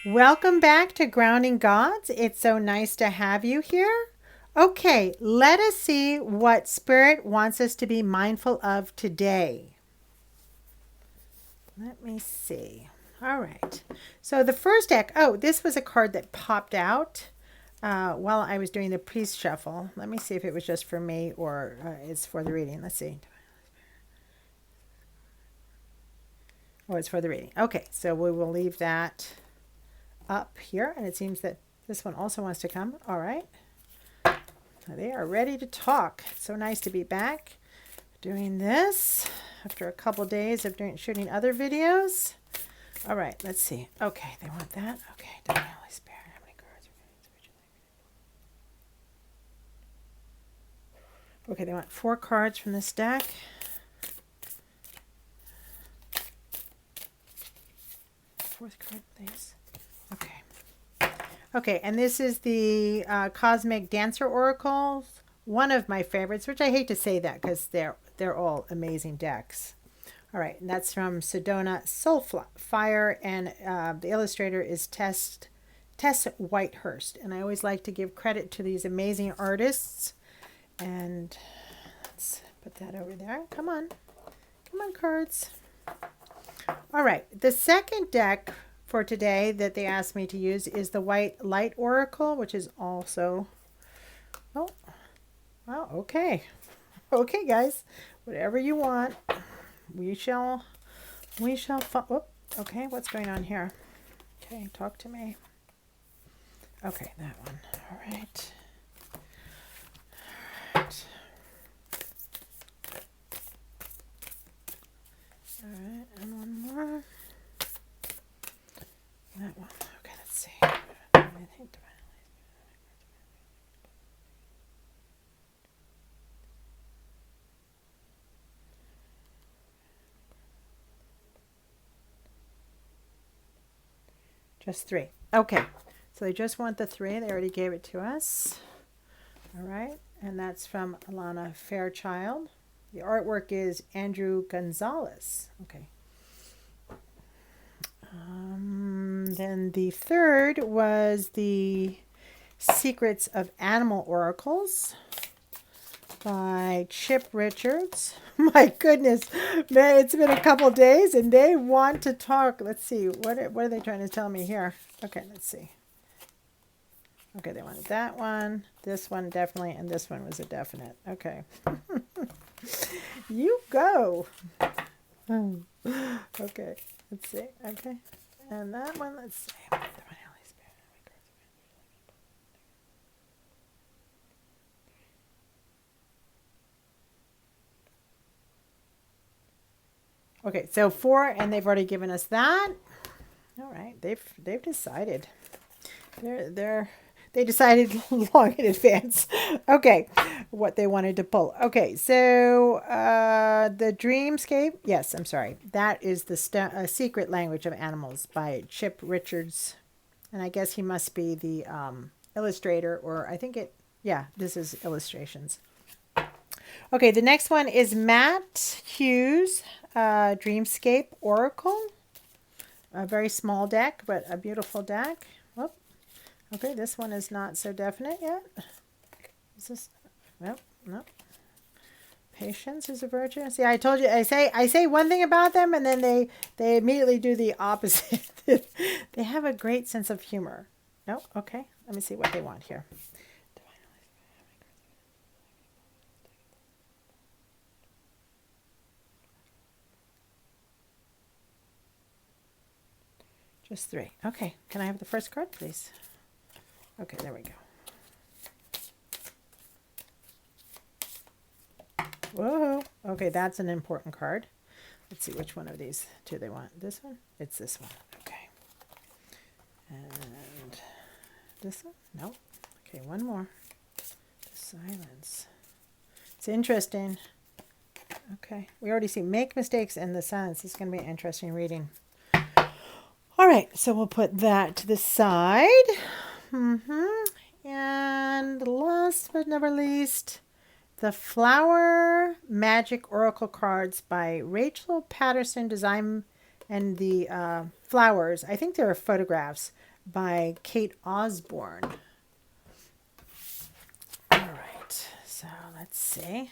Welcome back to Grounding Gods. It's so nice to have you here. Okay, let us see what Spirit wants us to be mindful of today. Let me see. All right. So the first deck, this was a card that popped out while I was doing the priest shuffle. Let me see if it was just for me or it's for the reading. Let's see. Oh, it's for the reading. Okay, so we will leave that up here. And it seems that this one also wants to come. All right. They are ready to talk. It's so nice to be back doing this after a couple days of shooting other videos. All right, let's see. Okay, they want that. Okay, Divine Holy Spirit. How many cards? Okay, they want 4 cards from this deck. Fourth card, please. Okay. Okay, and this is the Cosmic Dancer Oracles. One of my favorites, which I hate to say that because they're all amazing decks. All right, and that's from Sedona Soulfire, and the illustrator is Tess Whitehurst. And I always like to give credit to these amazing artists. And let's put that over there. Come on, cards. All right, the second deck for today that they asked me to use is the White Light Oracle, which is also, okay, guys, whatever you want. We shall, okay, what's going on here? Okay, talk to me. Okay, that one. All right. All right, and one more. That one. Okay, let's see. Just 3. Okay, so they just want the 3. They already gave it to us. All right, and that's from Alana Fairchild. The artwork is Andrew Gonzalez. Okay. Then the third was the Secrets of Animal Oracles by Chip Richards. My goodness, man, it's been a couple days and they want to talk. Let's see, what are they trying to tell me here? Okay, let's see. Okay, they wanted that one, this one definitely, and this one was a definite. Okay. You go. Okay, let's see. Okay, and that one, let's see. Okay, so 4, and they've already given us that. All right, they've decided. They decided long in advance. Okay, what they wanted to pull. Okay, so the Dreamscape. Yes, I'm sorry. That is the Secret Language of Animals by Chip Richards, and I guess he must be the illustrator, or I think it. Yeah, this is illustrations. Okay, the next one is Matt Hughes, Dreamscape Oracle. A very small deck, but a beautiful deck. Whoop. Okay, this one is not so definite yet. Is this? Nope, nope. Patience is a virtue. See, I told you. I say one thing about them, and then they immediately do the opposite. They have a great sense of humor. No, okay. Let me see what they want here. Just 3. Okay. Can I have the first card, please? Okay, there we go. Whoa. Okay, that's an important card. Let's see which one of these 2 they want. This one? It's this one. Okay. And this one? Nope. Okay, one more. Silence. It's interesting. Okay. We already see make mistakes in the silence. It's going to be an interesting reading. All right, so we'll put that to the side. And last but never least, the Flower Magic Oracle cards by Rachel Patterson, And the flowers, I think there are photographs by Kate Osborne. All right, so let's see.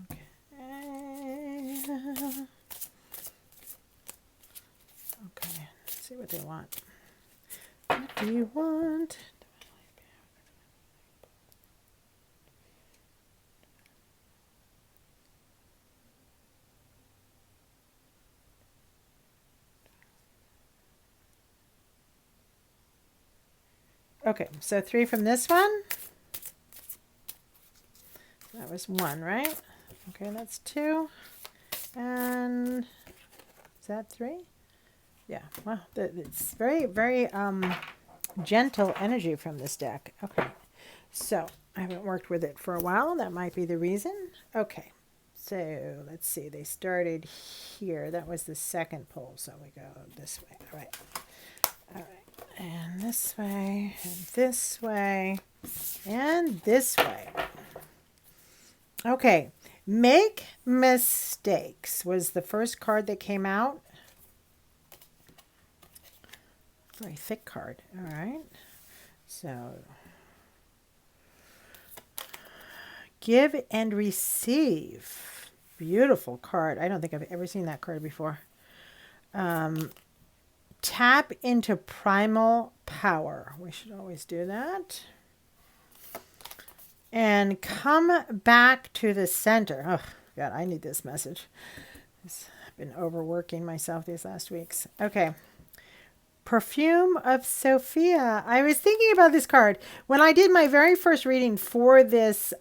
Okay. Okay, let's see what they want. What do you want? Okay, so 3 from this one. That was 1, right? Okay, that's 2. And is that 3? Yeah, wow, it's very, very gentle energy from this deck. Okay, so I haven't worked with it for a while. That might be the reason. Okay, so let's see. They started here. That was the second pull, so we go this way. All right. All right. And this way, and this way, and this way. Okay. Make mistakes was the first card that came out. Very thick card. All right. So, give and receive. Beautiful card. I don't think I've ever seen that card before. Tap into primal power. We should always do that. And come back to the center. Oh, God, I need this message. I've been overworking myself these last weeks. Okay. Perfume of Sophia. I was thinking about this card when I did my very first reading for this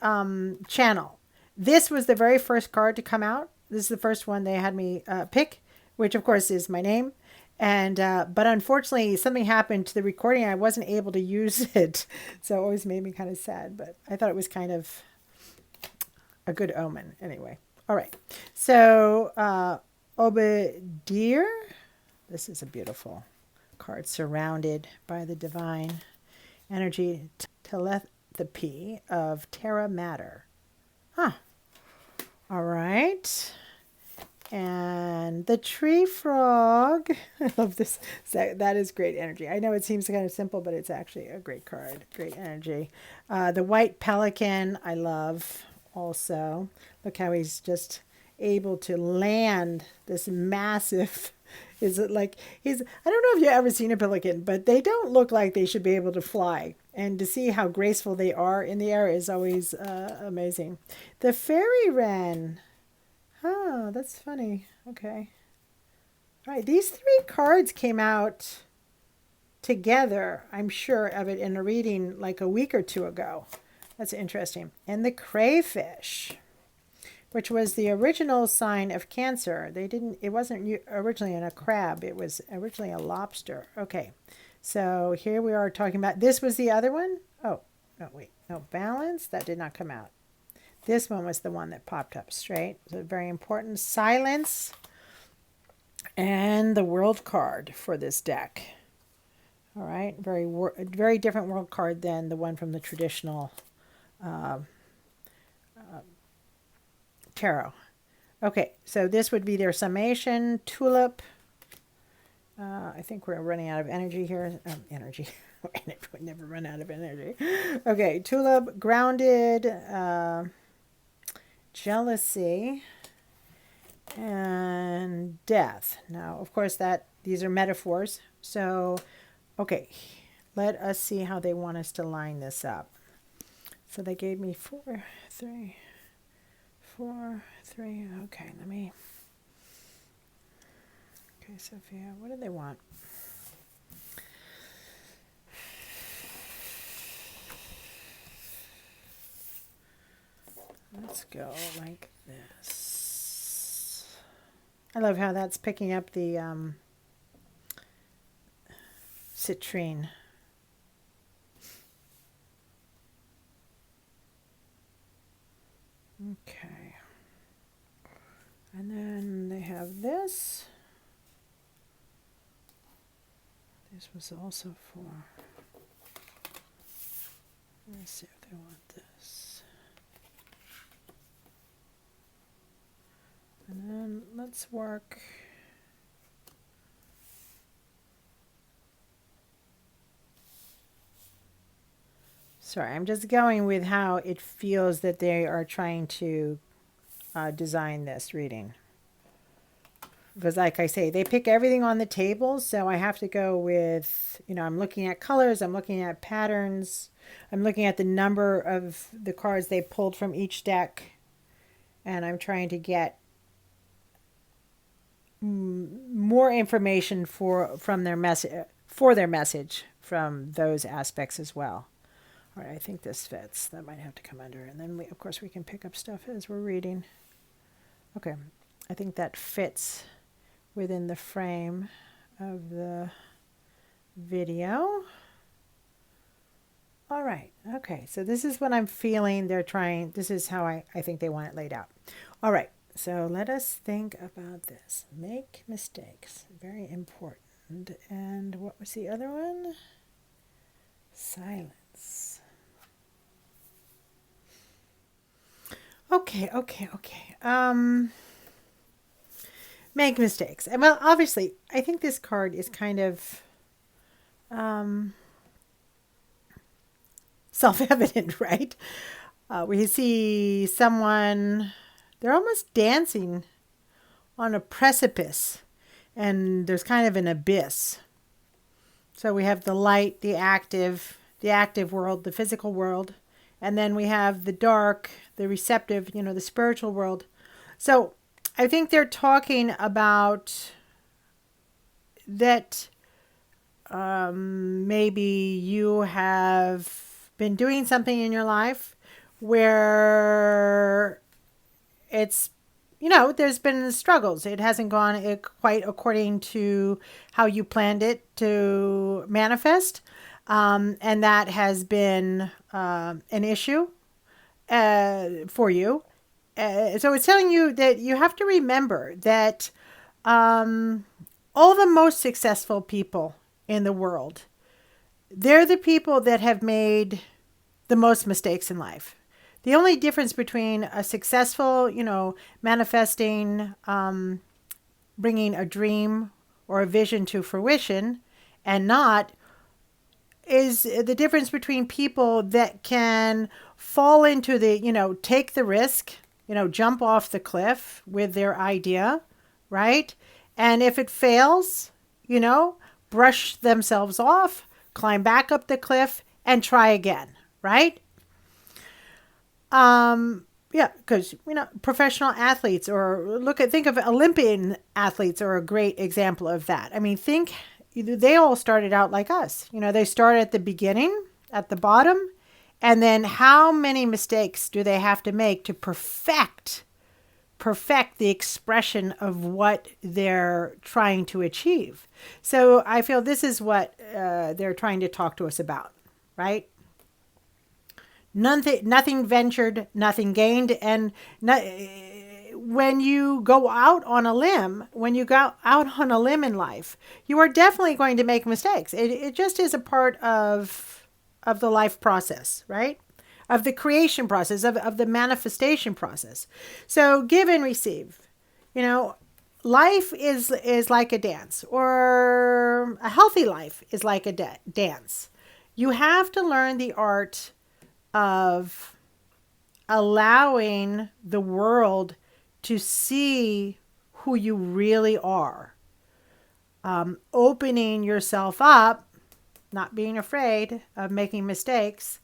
channel. This was the very first card to come out. This is the first one they had me pick, which of course is my name. And but unfortunately, something happened to the recording. I wasn't able to use it, so it always made me kind of sad. But I thought it was kind of a good omen, anyway. All right, so Obadiah. This is a beautiful card, surrounded by the divine energy, telepathy of Terra Mater. Huh. All right. And the tree frog. I love this. That is great energy. I know it seems kind of simple, but it's actually a great card. Great energy. The white pelican, I love also. Look how he's just able to land this massive. Is it like he's? I don't know if you've ever seen a pelican, but they don't look like they should be able to fly. And to see how graceful they are in the air is always amazing. The fairy wren. Oh, that's funny. Okay. All right. These 3 cards came out together, I'm sure of it in a reading like a week or 2 ago. That's interesting. And the crayfish, which was the original sign of Cancer. It wasn't originally in a crab. It was originally a lobster. Okay. So here we are talking about, this was the other one. Oh, no, wait. No, balance. That did not come out. This one was the one that popped up straight. So very important. Silence. And the world card for this deck. All right. Very different world card than the one from the traditional tarot. Okay. So this would be their summation. Tulip. I think we're running out of energy here. Energy. We never run out of energy. Okay. Tulip. Grounded. Jealousy, and death. Now, of course, these are metaphors. So, okay, let us see how they want us to line this up. So they gave me 4, 3, 4, 3. Okay, let me. Okay, Sophia, what do they want? Let's go like this. I love how that's picking up the citrine. Okay. And then they have this. This was also for. Let's see if they want this. And then let's work. Sorry, I'm just going with how it feels that they are trying to design this reading. Because like I say, they pick everything on the table, so I have to go with, I'm looking at colors, I'm looking at patterns, I'm looking at the number of the cards they pulled from each deck, and I'm trying to get more information from their message from those aspects as well. All right, I think this fits. That might have to come under, and then of course we can pick up stuff as we're reading. Okay, I think that fits within the frame of the video. All right, okay, so this is what I'm feeling this is how I think they want it laid out. All right, so let us think about this. Make mistakes, very important. And what was the other one? Silence. Okay. Make mistakes. And well, obviously, I think this card is kind of self-evident, right? We see someone, they're almost dancing on a precipice, and there's kind of an abyss. So we have the light, the active world, the physical world, and then we have the dark, the receptive, the spiritual world. So I think they're talking about that maybe you have been doing something in your life where it's, there's been struggles. It hasn't gone quite according to how you planned it to manifest. And that has been an issue for you. So it's telling you that you have to remember that all the most successful people in the world, they're the people that have made the most mistakes in life. The only difference between a successful, manifesting, bringing a dream or a vision to fruition and not, is the difference between people that can fall into the, take the risk, jump off the cliff with their idea, right? And if it fails, brush themselves off, climb back up the cliff and try again, right? Yeah, because professional athletes, or think of Olympian athletes, are a great example of that. I mean, they all started out like us. They started at the beginning, at the bottom, and then how many mistakes do they have to make to perfect the expression of what they're trying to achieve? So I feel this is what they're trying to talk to us about, right? Nothing ventured, nothing gained. And when you go out on a limb, in life, you are definitely going to make mistakes. It just is a part of the life process, right? Of the creation process, of the manifestation process. So give and receive. Life is like a dance, or a healthy life is like a dance. You have to learn the art of allowing the world to see who you really are. Opening yourself up, not being afraid of making mistakes,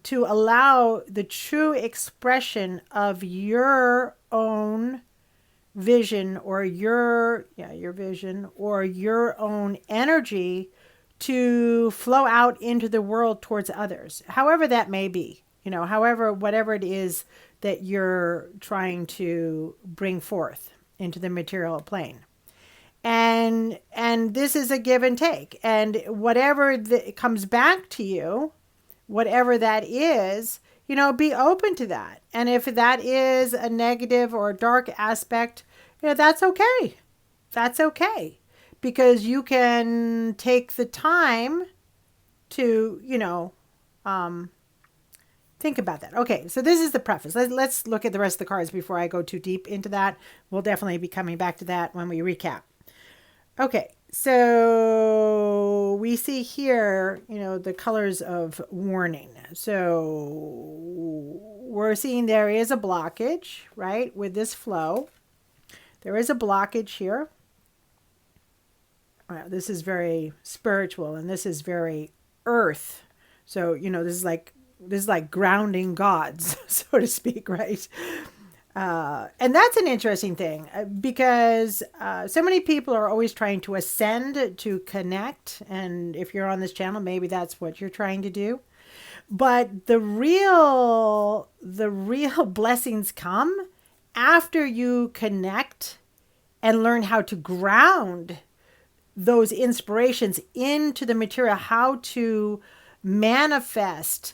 to allow the true expression of your own vision, or your vision, or your own energy to flow out into the world towards others, however that may be, whatever it is that you're trying to bring forth into the material plane. And this is a give and take, and whatever comes back to you, whatever that is, be open to that. And if that is a negative or a dark aspect, that's okay. That's okay. Because you can take the time to, think about that. Okay, so this is the preface. Let's look at the rest of the cards before I go too deep into that. We'll definitely be coming back to that when we recap. Okay, so we see here, the colors of warning. So we're seeing there is a blockage, right, with this flow. There is a blockage here. This is very spiritual, and this is very earth. So, this is like grounding gods, so to speak, right? And that's an interesting thing because so many people are always trying to ascend, to connect. And if you're on this channel, maybe that's what you're trying to do. But the real blessings come after you connect and learn how to ground those inspirations into the material, how to manifest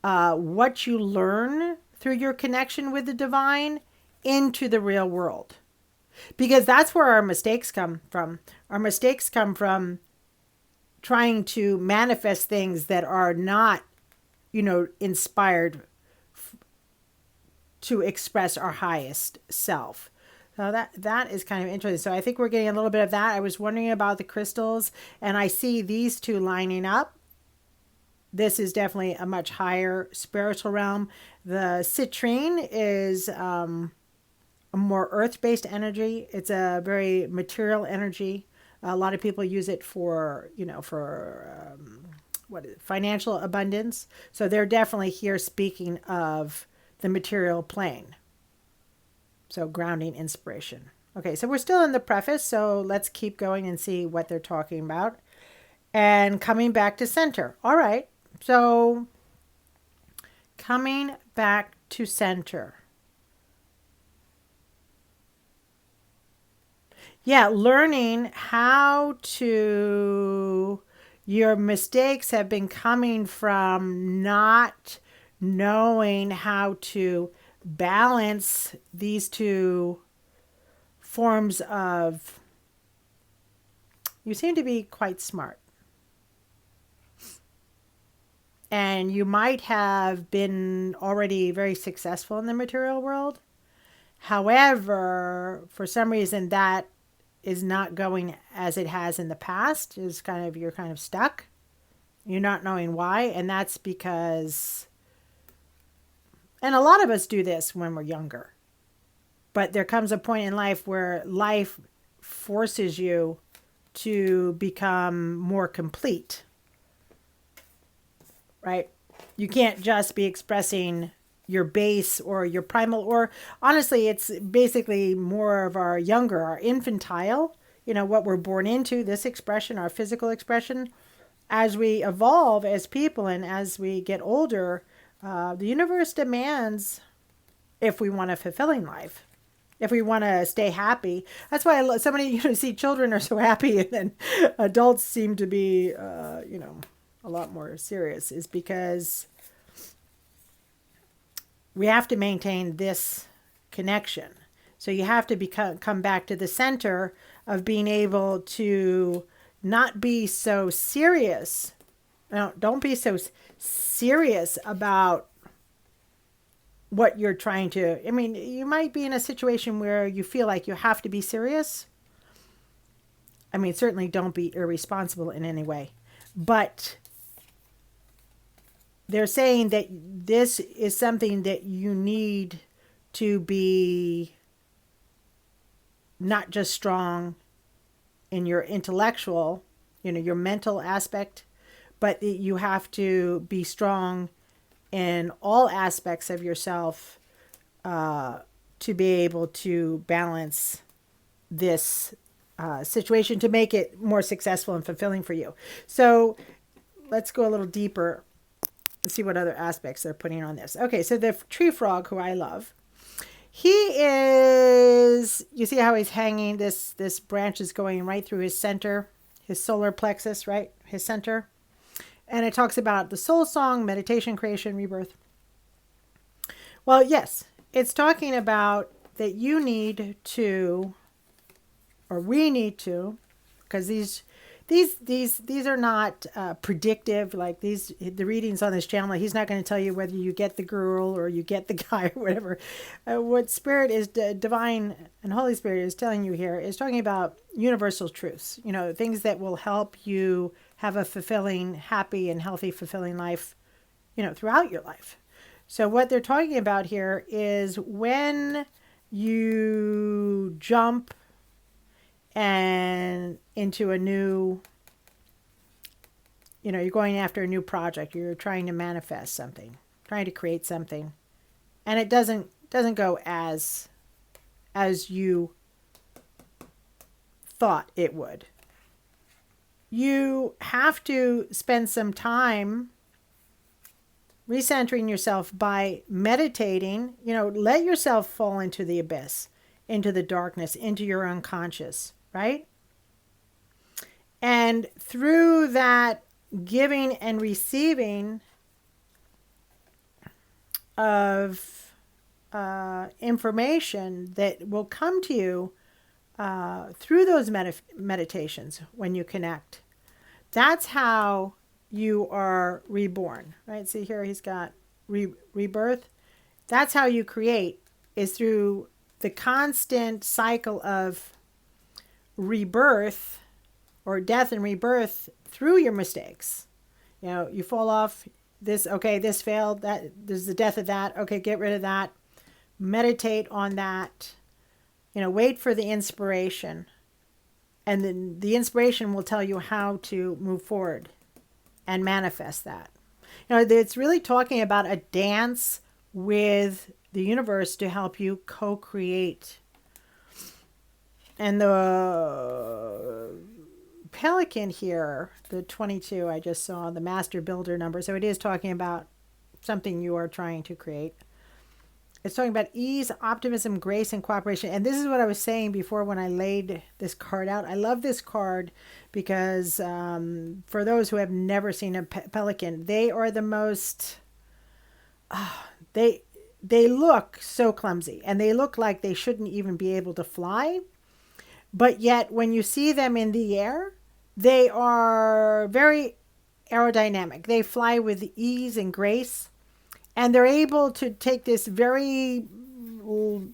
what you learn through your connection with the divine into the real world. Because that's where our mistakes come from. Our mistakes come from trying to manifest things that are not, inspired to express our highest self. So that is kind of interesting. So I think we're getting a little bit of that. I was wondering about the crystals, and I see these two lining up. This is definitely a much higher spiritual realm. The citrine is a more earth-based energy. It's a very material energy. A lot of people use it for, financial abundance. So they're definitely here speaking of the material plane. So grounding inspiration. Okay, so we're still in the preface, so let's keep going and see what they're talking about. And coming back to center. All right, so coming back to center. Yeah, learning how to... Your mistakes have been coming from not knowing how to balance these two forms of... You seem to be quite smart. And you might have been already very successful in the material world. However, for some reason that is not going as it has in the past. You're kind of stuck. You're not knowing why. And that's because... And a lot of us do this when we're younger. But there comes a point in life where life forces you to become more complete. Right? You can't just be expressing your base or your primal, or honestly, it's basically more of our infantile, what we're born into, this expression, our physical expression. As we evolve as people and as we get older, the universe demands, if we want a fulfilling life, if we want to stay happy. That's why so many, see children are so happy, and then adults seem to be, a lot more serious, is because we have to maintain this connection. So you have to come back to the center of being able to not be so serious. No, don't be so serious about what you're trying to... I mean, you might be in a situation where you feel like you have to be serious. I mean, certainly don't be irresponsible in any way. But they're saying that this is something that you need to be not just strong in your intellectual, your mental aspect, but you have to be strong in all aspects of yourself to be able to balance this situation, to make it more successful and fulfilling for you. So let's go a little deeper. Let's see what other aspects they're putting on this. Okay, so the tree frog, who I love, he is, you see how he's hanging, this branch is going right through his center, his solar plexus, right? His center. And it talks about the soul song, meditation, creation, rebirth. Well, yes, it's talking about that you need to, or we need to, because these these are not predictive. Like the readings on this channel, he's not going to tell you whether you get the girl or you get the guy or whatever. What Spirit is, divine and Holy Spirit is telling you here is talking about universal truths. Things that will help you have a fulfilling, happy, and healthy, fulfilling life. Throughout your life. So what they're talking about here is when you jump and into a new, you're going after a new project, you're trying to manifest something, trying to create something, and it doesn't go as you thought it would. You have to spend some time recentering yourself by meditating. Let yourself fall into the abyss, into the darkness, into your unconscious, right? And through that giving and receiving of information that will come to you through those meditations when you connect, that's how you are reborn, right? See here, he's got rebirth. That's how you create, is through the constant cycle of rebirth or death and rebirth through your mistakes. You fall off this, okay, this failed, that there's the death of that, okay, get rid of that, meditate on that, wait for the inspiration, and then the inspiration will tell you how to move forward and manifest that. It's really talking about a dance with the universe to help you co-create. And the pelican here, the 22, I just saw the master builder number. So it is talking about something you are trying to create. It's talking about ease, optimism, grace, and cooperation. And this is what I was saying before when I laid this card out. I love this card because for those who have never seen a pelican, they are the most, they look so clumsy, and they look like they shouldn't even be able to fly. But yet when you see them in the air, they are very aerodynamic. They fly with ease and grace. And they're able to take this very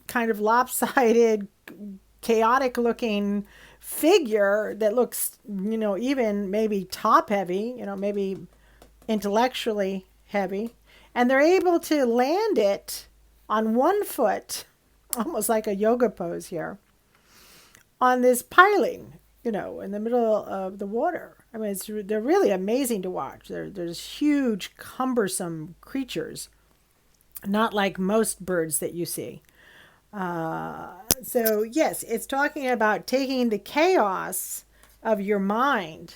kind of lopsided, chaotic looking figure that looks, even maybe top heavy, maybe intellectually heavy. And they're able to land it on one foot, almost like a yoga pose here, on this piling, in the middle of the water. I mean, they're really amazing to watch. There's huge, cumbersome creatures, not like most birds that you see. So yes, it's talking about taking the chaos of your mind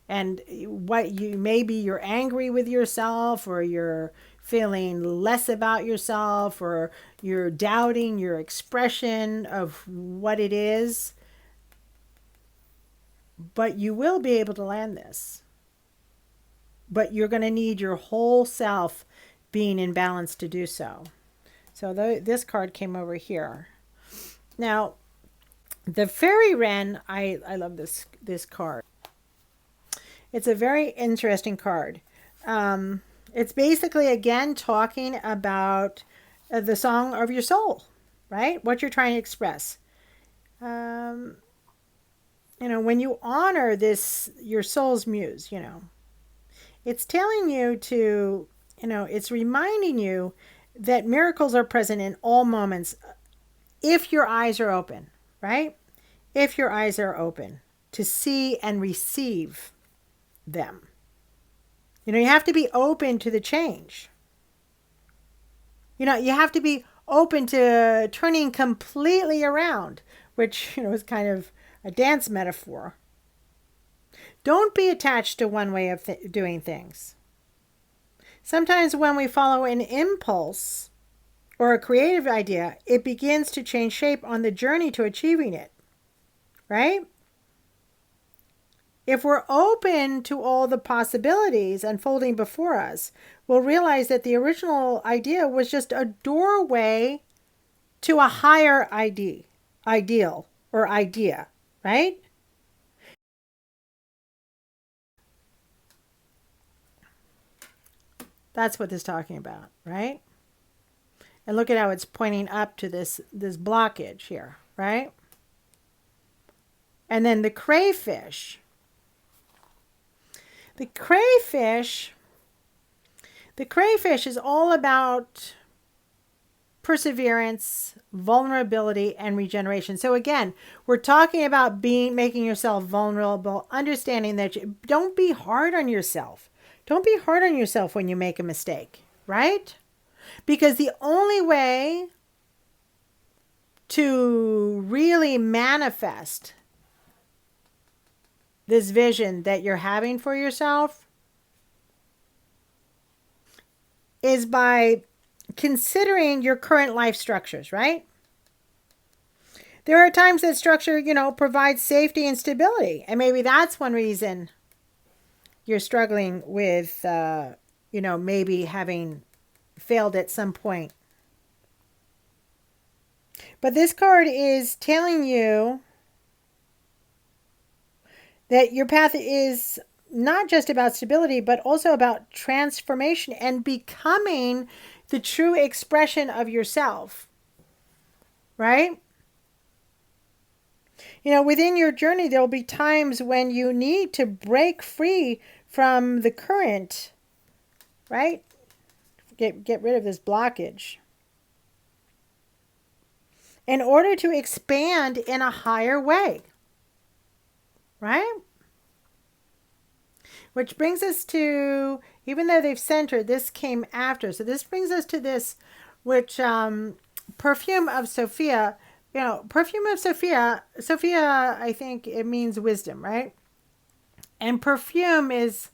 and what maybe you're angry with yourself, or you're feeling less about yourself, or you're doubting your expression of what it is. But you will be able to land this. But you're going to need your whole self being in balance to do so. So this card came over here. Now, the Fairy Wren, I love this card. It's a very interesting card. It's basically, again, talking about the song of your soul, right? What you're trying to express. When you honor this, your soul's muse, it's telling you to, it's reminding you that miracles are present in all moments if your eyes are open, right? If your eyes are open to see and receive them. You have to be open to the change. You have to be open to turning completely around, which, is kind of a dance metaphor. Don't be attached to one way of doing things. Sometimes when we follow an impulse or a creative idea, it begins to change shape on the journey to achieving it, right? If we're open to all the possibilities unfolding before us, we'll realize that the original idea was just a doorway to a higher ideal or idea, right? That's what this is talking about, right? And look at how it's pointing up to this blockage here, right? And then the crayfish. The crayfish is all about perseverance, vulnerability, and regeneration. So again, we're talking about making yourself vulnerable, understanding that don't be hard on yourself. Don't be hard on yourself when you make a mistake, right? Because the only way to really manifest this vision that you're having for yourself is by considering your current life structures, right? There are times that structure, provides safety and stability. And maybe that's one reason you're struggling with, maybe having failed at some point. But this card is telling you that your path is not just about stability, but also about transformation and becoming the true expression of yourself, right? Within your journey, there will be times when you need to break free from the current, right? Get rid of this blockage in order to expand in a higher way, right? Which brings us to, even though they've centered, this came after. So this brings us to this, which perfume of Sophia. Perfume of Sophia. Sophia, I think it means wisdom, right? And perfume is,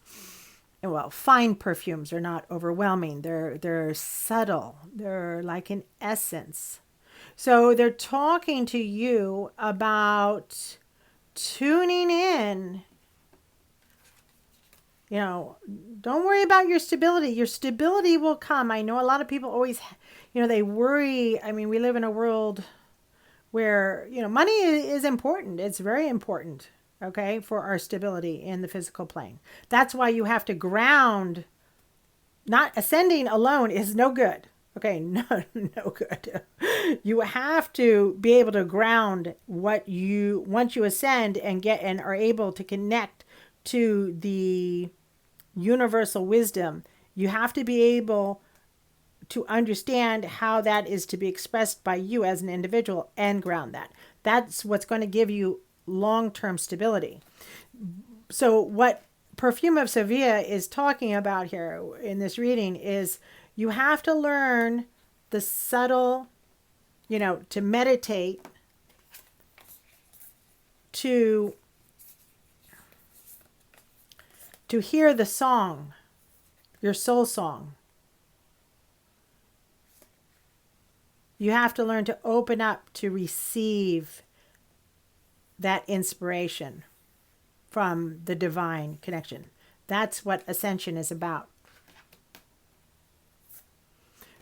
well, fine perfumes are not overwhelming. They're subtle. They're like an essence. So they're talking to you about tuning in. Don't worry about your stability. Your stability will come. I know a lot of people always, they worry. I mean, we live in a world where, money is important. It's very important, okay, for our stability in the physical plane. That's why you have to ground. Not ascending alone is no good. Okay, no good. You have to be able to ground once you ascend and are able to connect to the universal wisdom. You have to be able to understand how that is to be expressed by you as an individual and ground that. That's what's going to give you long-term stability. So what Perfume of Sophia is talking about here in this reading is you have to learn the subtle, to meditate, to hear the song, your soul song. You have to learn to open up to receive that inspiration from the divine connection. That's what ascension is about.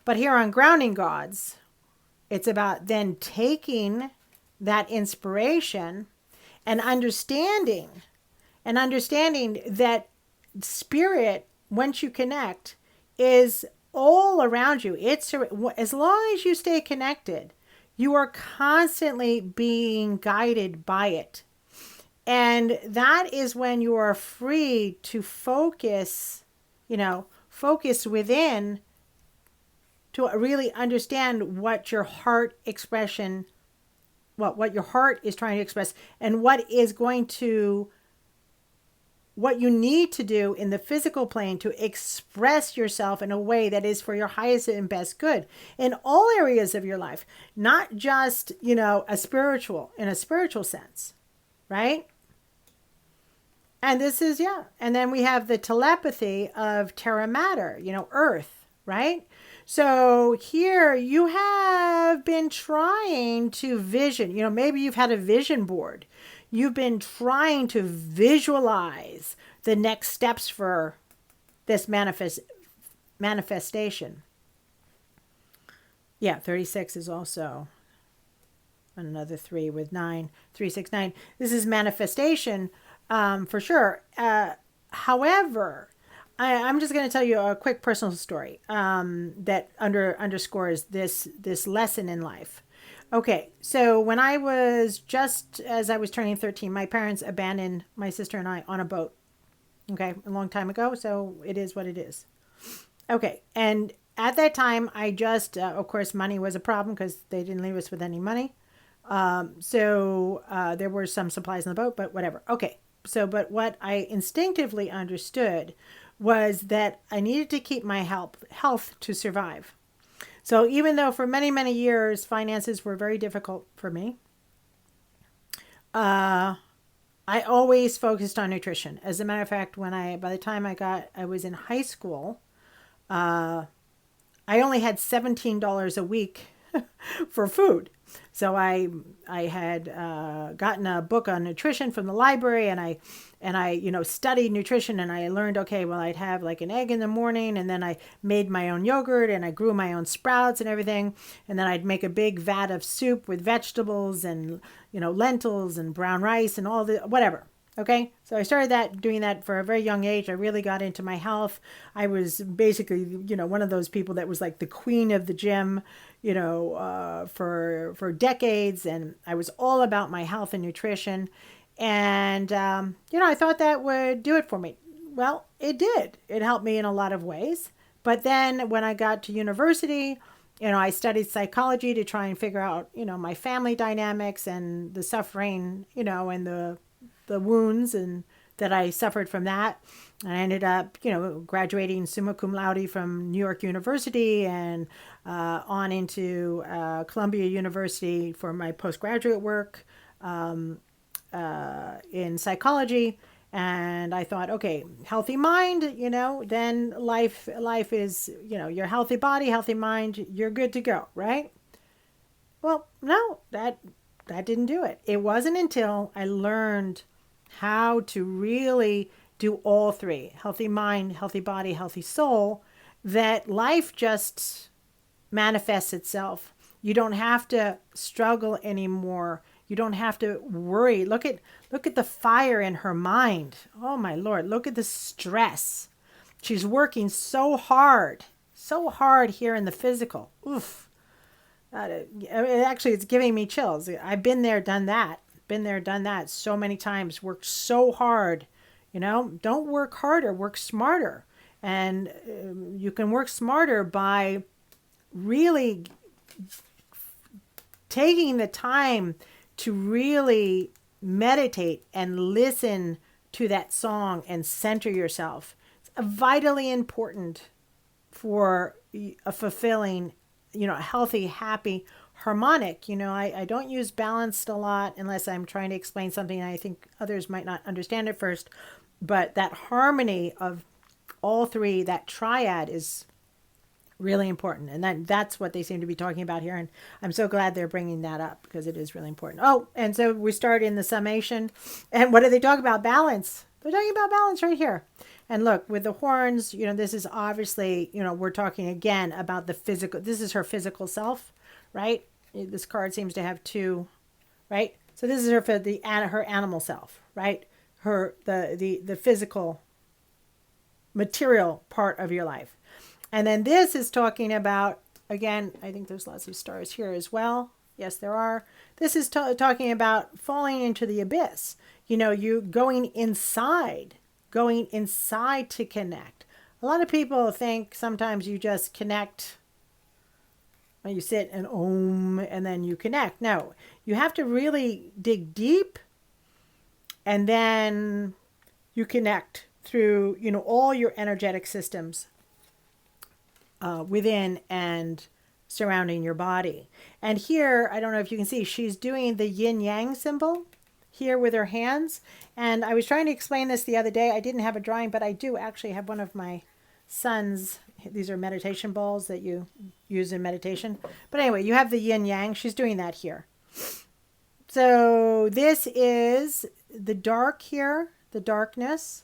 But here on Grounding Gods, it's about then taking that inspiration and understanding that spirit, once you connect, is all around you. It's as long as you stay connected, you are constantly being guided by it. And that is when you are free to focus within to really understand what your heart expression, what your heart is trying to express, and what you need to do in the physical plane to express yourself in a way that is for your highest and best good in all areas of your life, not just, in a spiritual sense, right? And this is, and then we have the telepathy of Terra Mater, Earth, right? So here you have been trying to vision, maybe you've had a vision board. You've been trying to visualize the next steps for this manifestation. Yeah, 36 is also another 3 with 9. 3, 6, 9. This is manifestation for sure. However, I'm just going to tell you a quick personal story that underscores this lesson in life. Okay, so when I was just as I was turning 13, my parents abandoned my sister and I on a boat. Okay, a long time ago, so it is what it is. Okay, and at that time, I just, of course, money was a problem because they didn't leave us with any money. So there were some supplies in the boat, but whatever. Okay. So, but what I instinctively understood was that I needed to keep my health to survive. So even though for many, many years finances were very difficult for me, I always focused on nutrition. As a matter of fact, by the time I was in high school, I only had $17 a week for food. So I had gotten a book on nutrition from the library, and I studied nutrition, and I learned, okay, well, I'd have like an egg in the morning, and then I made my own yogurt, and I grew my own sprouts and everything, and then I'd make a big vat of soup with vegetables and lentils and brown rice and all the whatever. Okay, so I started doing that for a very young age. I really got into my health. I was basically, one of those people that was like the queen of the gym, for decades, and I was all about my health and nutrition. And I thought that would do it for me. Well, it did. It helped me in a lot of ways. But then when I got to university, I studied psychology to try and figure out, my family dynamics and the suffering, and the wounds and that I suffered from that. I ended up, graduating summa cum laude from New York University and on into Columbia University for my postgraduate work in psychology. And I thought, okay, healthy mind, then life is, your healthy body, healthy mind, you're good to go, right? Well, no, that didn't do it. It wasn't until I learned how to really do all three, healthy mind, healthy body, healthy soul, that life just manifests itself. You don't have to struggle anymore. You don't have to worry. Look at the fire in her mind. Oh my Lord, look at the stress. She's working so hard here in the physical. Oof. Actually, it's giving me chills. I've been there, done that. Been there, done that so many times. Worked so hard. Don't work harder, work smarter. And you can work smarter by really taking the time to really meditate and listen to that song and center yourself. It's vitally important for a fulfilling, a healthy, happy, harmonic. I don't use balanced a lot unless I'm trying to explain something I think others might not understand at first. But that harmony of all three, that triad, is really important. And that's what they seem to be talking about here. And I'm so glad they're bringing that up because it is really important. Oh, and so we start in the summation. And what do they talk about? Balance. They're talking about balance right here. And look, with the horns, this is obviously, we're talking again about the physical. This is her physical self, right? This card seems to have two, right? So this is her animal self, right? The physical material part of your life. And then this is talking about, again, I think there's lots of stars here as well. Yes, there are. This is talking about falling into the abyss. You going inside to connect. A lot of people think sometimes you just connect when you sit and and then you connect. No, you have to really dig deep, and then you connect through, all your energetic systems within and surrounding your body. And here, I don't know if you can see, she's doing the yin yang symbol here with her hands. And I was trying to explain this the other day. I didn't have a drawing, but I do actually have one of my son's. These are meditation balls that you use in meditation. But anyway, you have the yin yang. She's doing that here. So this is the dark here, the darkness.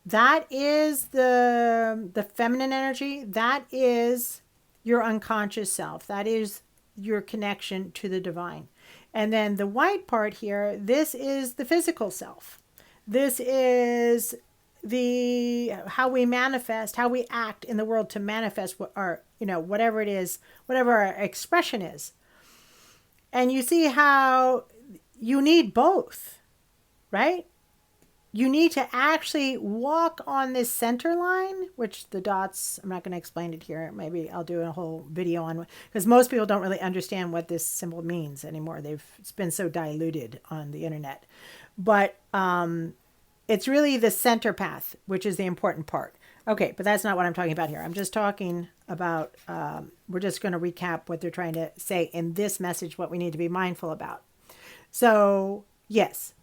That is the feminine energy. That is your unconscious self. That is your connection to the divine. And then the white part here, this is the physical self. This is, the how we manifest, how we act in the world to manifest what our, whatever it is, whatever our expression is. And you see how you need both, right? You need to actually walk on this center line, which the dots, I'm not going to explain it here. Maybe I'll do a whole video on, because most people don't really understand what this symbol means anymore. It's been so diluted on the internet. But it's really the center path, which is the important part. Okay, but that's not what I'm talking about here. I'm just talking about, we're just going to recap what they're trying to say in this message, what we need to be mindful about. So, yes,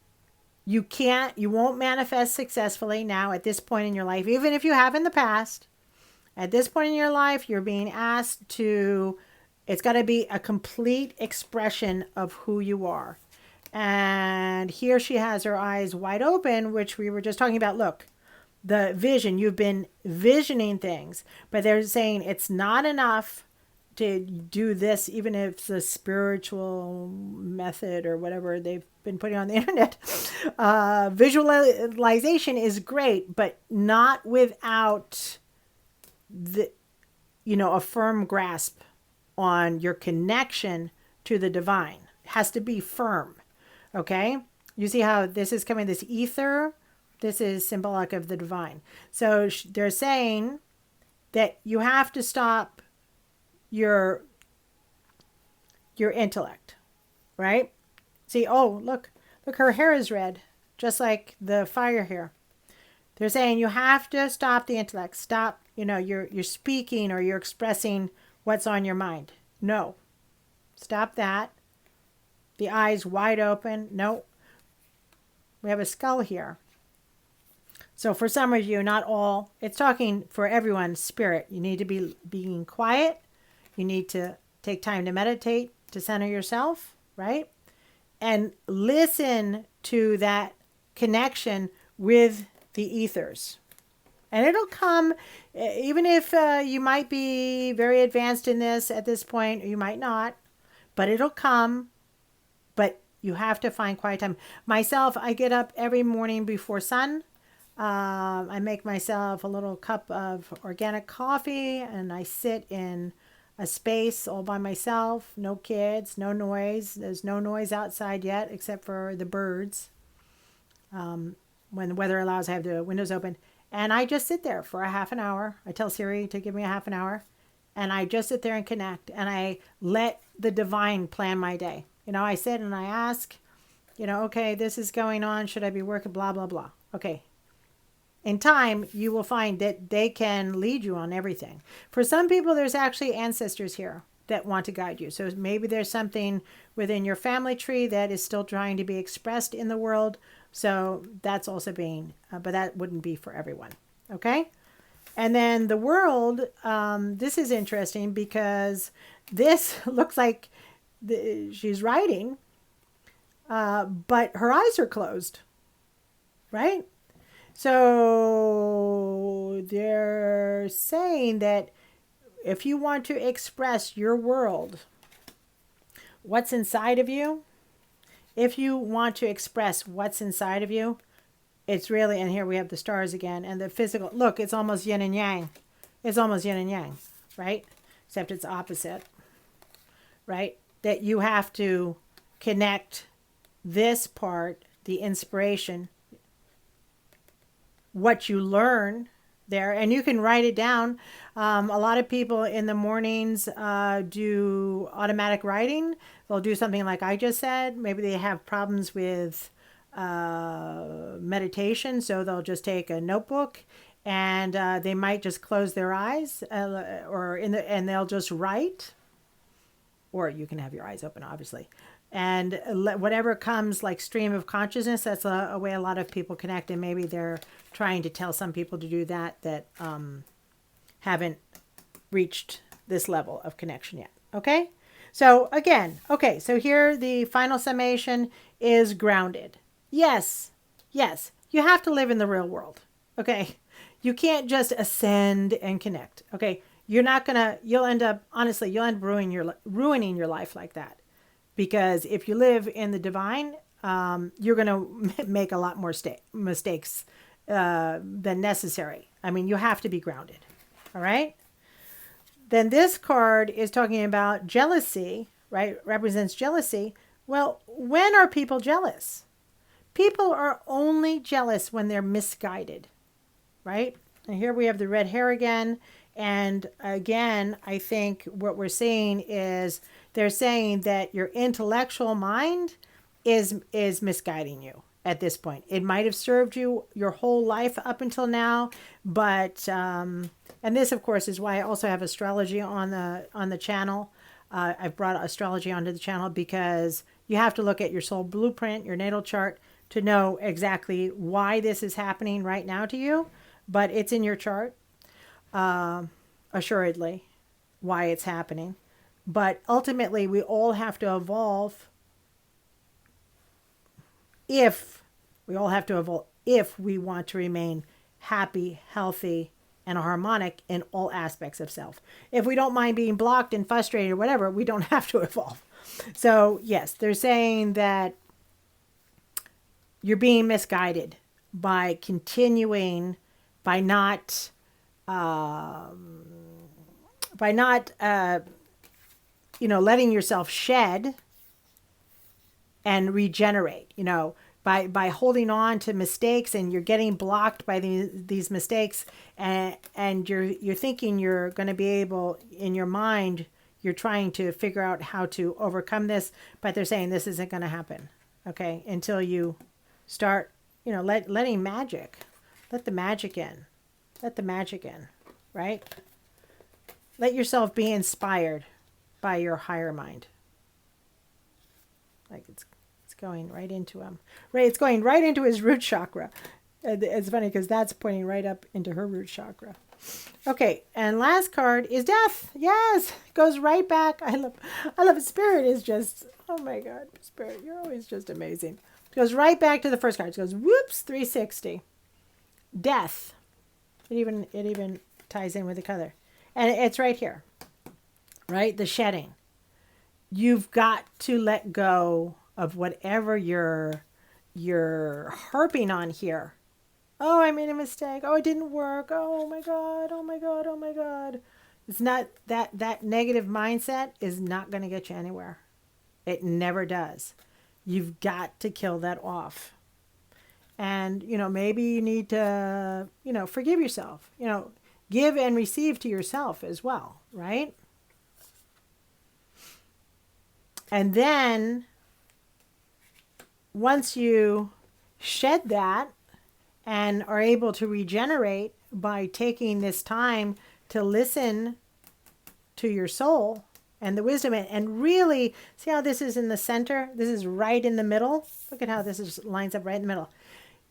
you won't manifest successfully now at this point in your life, even if you have in the past. At this point in your life, you're being asked to, it's got to be a complete expression of who you are. And here she has her eyes wide open, which we were just talking about. Look, the vision, you've been visioning things, but they're saying it's not enough to do this, even if it's a spiritual method or whatever they've been putting on the internet. Visualization is great, but not without a firm grasp on your connection to the divine. It has to be firm. Okay. You see how this is coming, this ether, this is symbolic of the divine. So they're saying that you have to stop your intellect, right? See, oh, look, her hair is red, just like the fire here. They're saying you have to stop the intellect. Stop, you're speaking or you're expressing what's on your mind. No, stop that. The eyes wide open. No, we have a skull here. So for some of you, not all, it's talking for everyone, spirit. You need to be being quiet. You need to take time to meditate, to center yourself, right? And listen to that connection with the ethers. And it'll come, even if you might be very advanced in this at this point, or you might not, but it'll come. But you have to find quiet time. Myself, I get up every morning before sun. I make myself a little cup of organic coffee, and I sit in a space all by myself. No kids, no noise. There's no noise outside yet, except for the birds. When the weather allows, I have the windows open. And I just sit there for a half an hour. I tell Siri to give me a half an hour. And I just sit there and connect. And I let the divine plan my day. I sit and I ask, okay, this is going on. Should I be working? Blah, blah, blah. Okay. In time, you will find that they can lead you on everything. For some people, there's actually ancestors here that want to guide you. So maybe there's something within your family tree that is still trying to be expressed in the world. So that's also being, but that wouldn't be for everyone. Okay. And then the world, this is interesting because this looks like she's writing, but her eyes are closed, right? So they're saying that if you want to express your world, what's inside of you, if you want to express what's inside of you, it's really, and here we have the stars again, and the physical, look, it's almost yin and yang. It's almost yin and yang, right? Except it's opposite, right? That you have to connect this part, the inspiration, what you learn there, and you can write it down. A lot of people in the mornings do automatic writing. They'll do something like I just said. Maybe they have problems with meditation, so they'll just take a notebook and they might just close their eyes and they'll just write. Or you can have your eyes open, obviously. And whatever comes like stream of consciousness, that's a way a lot of people connect. And maybe they're trying to tell some people to do that haven't reached this level of connection yet. Okay? So again, okay, so here the final summation is grounded. Yes, you have to live in the real world. Okay? You can't just ascend and connect. Okay? You'll end up ruining your life like that. Because if you live in the divine, you're going to make a lot more mistakes than necessary. I mean, you have to be grounded. All right. Then this card is talking about jealousy, right? Represents jealousy. Well, when are people jealous? People are only jealous when they're misguided, right? And here we have the red hair again. And again, I think what we're seeing is they're saying that your intellectual mind is misguiding you at this point. It might have served you your whole life up until now, but and this, of course, is why I also have astrology on the channel. I've brought astrology onto the channel because you have to look at your soul blueprint, your natal chart, to know exactly why this is happening right now to you. But it's in your chart, assuredly, why it's happening. But ultimately, we all have to evolve if we want to remain happy, healthy, and harmonic in all aspects of self. If we don't mind being blocked and frustrated or whatever, we don't have to evolve. So yes, they're saying that you're being misguided by continuing, by not letting yourself shed and regenerate, by holding on to mistakes, and you're getting blocked by these mistakes, and you're thinking you're going to be able, in your mind, you're trying to figure out how to overcome this, but they're saying this isn't going to happen, okay, until you start, letting magic, let the magic in, right? Let yourself be inspired by your higher mind. Like it's going right into him. Right, it's going right into his root chakra. It's funny because that's pointing right up into her root chakra. Okay, and last card is death. Yes, goes right back. I love it. Spirit is just, oh my God, Spirit, you're always just amazing. It goes right back to the first card. It goes whoops, 360. Death. It even ties in with the color. And it's right here. Right? The shedding. You've got to let go of whatever you're harping on here. Oh, I made a mistake. Oh, it didn't work. Oh my God. Oh my God. Oh my God. It's not that negative mindset is not going to get you anywhere. It never does. You've got to kill that off. And, maybe you need to, forgive yourself, give and receive to yourself as well, right? And then once you shed that and are able to regenerate by taking this time to listen to your soul and the wisdom, and really see how this is in the center. This is right in the middle. Look at how lines up right in the middle.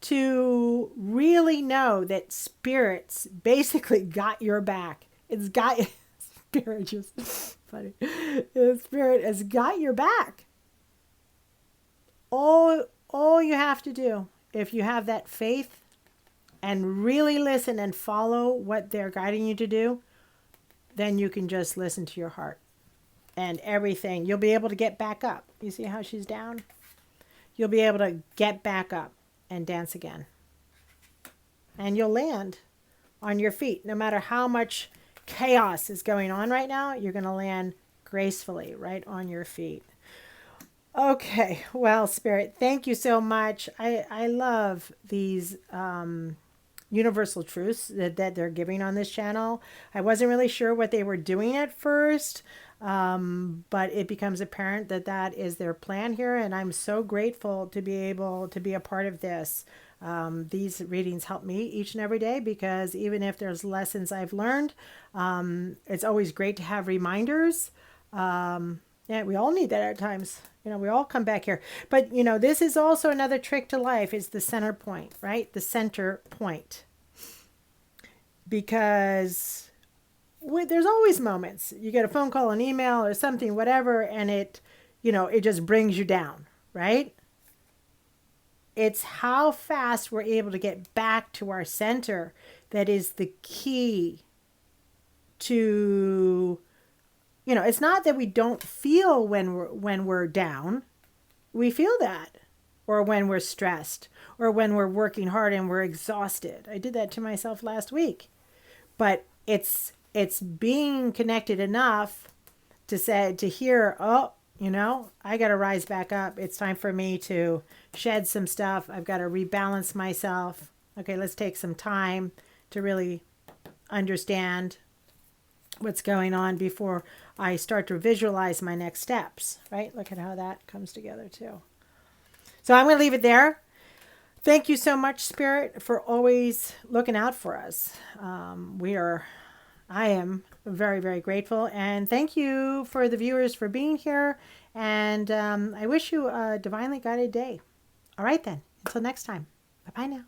To really know that Spirit's basically got your back. It's got Spirit, just funny. Spirit has got your back. All you have to do, if you have that faith and really listen and follow what they're guiding you to do, then you can just listen to your heart. And everything, you'll be able to get back up. You see how she's down? You'll be able to get back up and dance again. And you'll land on your feet. No matter how much chaos is going on right now, you're going to land gracefully right on your feet. Okay, well, Spirit, thank you so much. I love these universal truths that they're giving on this channel. I wasn't really sure what they were doing at first, but it becomes apparent that is their plan here, and I'm so grateful to be able to be a part of this. These readings help me each and every day, because even if there's lessons I've learned, it's always great to have reminders. Yeah, we all need that at times. We all come back here. But, this is also another trick to life, is the center point, right? The center point. Because there's always moments. You get a phone call, an email, or something, whatever, and it just brings you down, right? It's how fast we're able to get back to our center that is the key to... it's not that we don't feel when we're down. We feel that. or when we're stressed, or when we're working hard and we're exhausted. I did that to myself last week. But it's being connected enough to say, to hear, oh, I got to rise back up. It's time for me to shed some stuff. I've got to rebalance myself. Okay, let's take some time to really understand what's going on before I start to visualize my next steps, right? Look at how that comes together too. So I'm going to leave it there. Thank you so much, Spirit, for always looking out for us. I am very, very grateful. And thank you for the viewers for being here. And I wish you a divinely guided day. All right, then. Until next time. Bye-bye now.